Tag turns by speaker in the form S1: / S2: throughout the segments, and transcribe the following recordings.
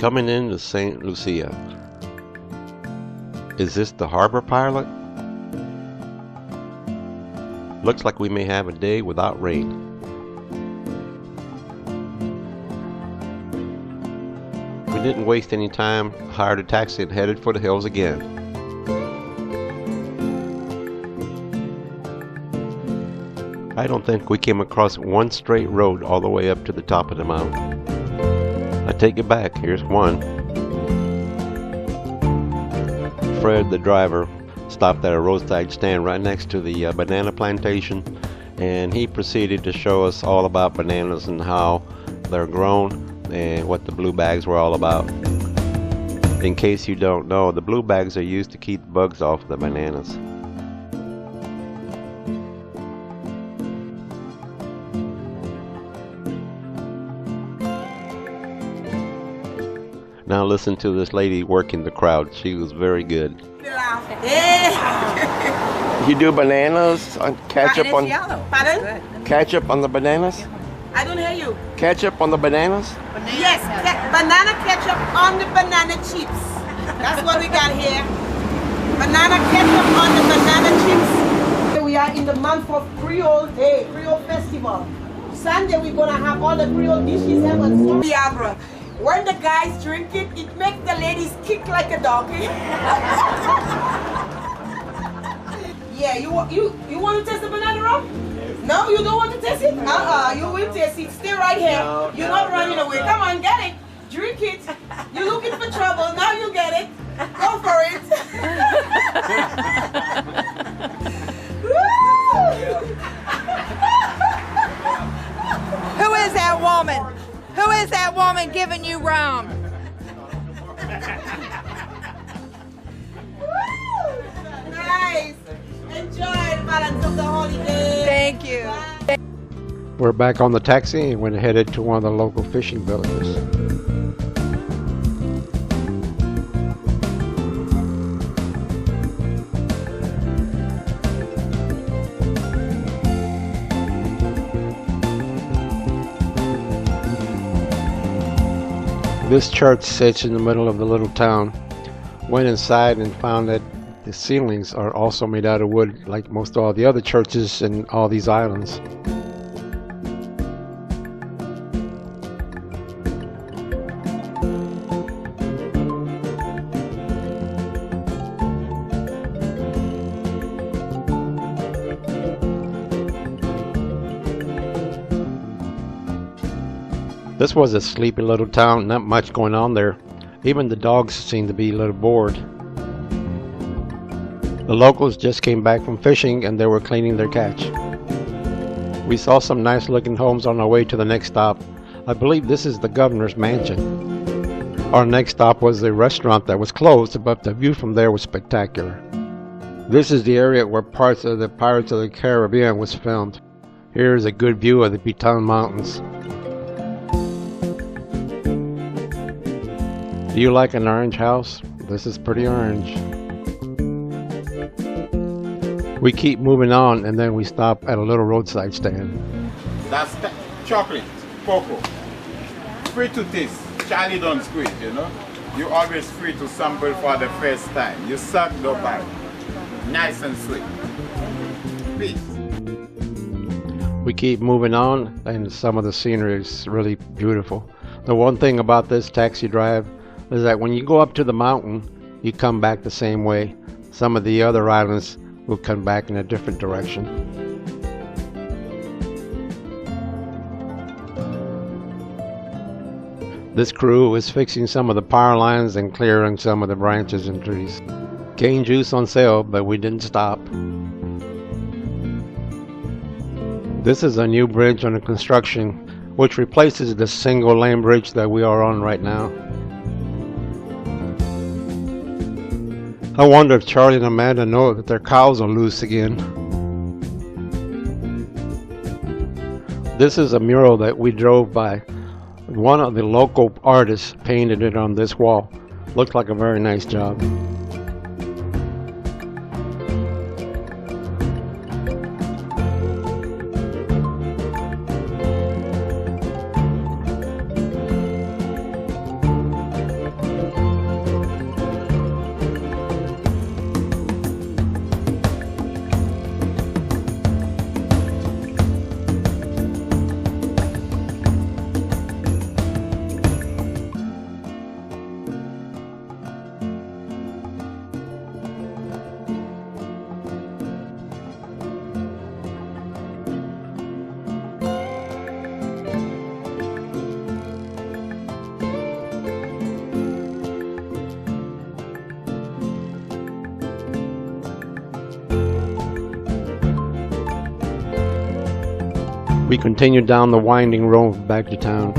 S1: Coming into St. Lucia. Is this the harbor pilot? Looks like we may have a day without rain. We didn't waste any time, hired a taxi and headed for the hills again. I don't think we came across one straight road all the way up to the top of the mountain. I take it back, here's one. Fred, the driver, stopped at a roadside stand right next to the banana plantation, and he proceeded to show us all about bananas and how they're grown and what the blue bags were all about. In case you don't know, the blue bags are used to keep bugs off the bananas. Now listen to this lady working the crowd. She was very good.
S2: You do bananas on ketchup on
S3: Pardon?
S2: ketchup on the bananas?
S3: I don't hear you.
S2: Ketchup on the bananas?
S3: Yes, banana ketchup on the banana chips. That's what we got here. Banana ketchup on the banana chips. We are in the month of Creole Day, Creole Festival. Sunday we're gonna have all the Creole dishes ever. Viagra. When the guys drink it, it makes the ladies kick like a donkey. Yeah, you want to taste the banana rum? Yes. No, you don't want to taste it? You will taste it. Stay right here. No, you're not running away. Come on, get it. Drink it. You're looking for trouble. Now you get it. Go for it.
S4: Who is that woman? Who is that woman giving you rum?
S3: Nice. Enjoy the balance of the holiday.
S4: Thank you.
S5: We're back on the taxi and went headed to one of the local fishing villages. This church sits in the middle of the little town. Went inside and found that the ceilings are also made out of wood, like most all the other churches in all these islands. This was a sleepy little town, not much going on there. Even the dogs seemed to be a little bored. The locals just came back from fishing and they were cleaning their catch. We saw some nice looking homes on our way to the next stop. I believe this is the governor's mansion. Our next stop was a restaurant that was closed, but the view from there was spectacular. This is the area where parts of the Pirates of the Caribbean was filmed. Here is a good view of the Piton Mountains. Do you like an orange house? This is pretty orange. We keep moving on and then we stop at a little roadside stand.
S6: That's chocolate, cocoa. Free to taste. Charlie don't squeeze, you know. You always free to sample for the first time. You suck the bite. Nice and sweet. Peace.
S5: We keep moving on and some of the scenery is really beautiful. The one thing about this taxi drive is that when you go up to the mountain, you come back the same way. Some of the other islands will come back in a different direction. This crew is fixing some of the power lines and clearing some of the branches and trees. Cane juice on sale, but we didn't stop. This is a new bridge under construction, which replaces the single lane bridge that we are on right now. I wonder if Charlie and Amanda know that their cows are loose again. This is a mural that we drove by. One of the local artists painted it on this wall. Looks like a very nice job. We continued down the winding road back to town.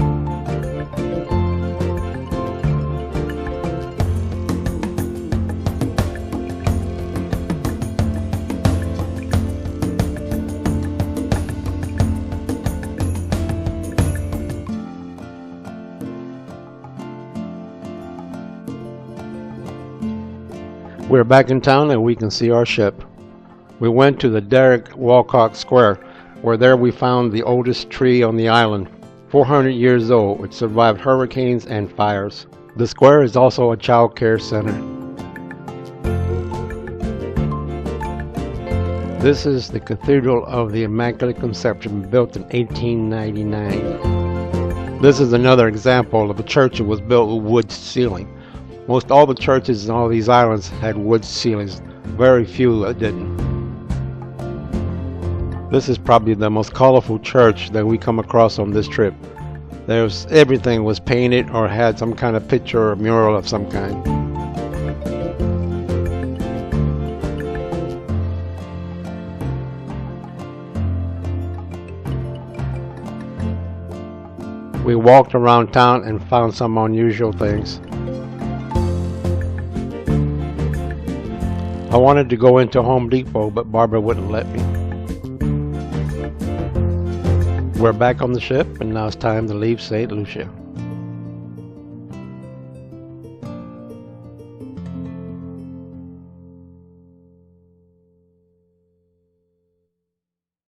S5: We're back in town and we can see our ship. We went to the Derek Walcott Square, where there we found the oldest tree on the island, 400 years old. It survived hurricanes and fires. The square is also a child care center. This is the Cathedral of the Immaculate Conception, built in 1899. This is another example of a church that was built with wood ceiling. Most all the churches in all these islands had wood ceilings, very few that didn't. This is probably the most colorful church that we come across on this trip. Everything was painted or had some kind of picture or mural of some kind. We walked around town and found some unusual things. I wanted to go into Home Depot, but Barbara wouldn't let me. We're back on the ship, and now it's time to leave St. Lucia.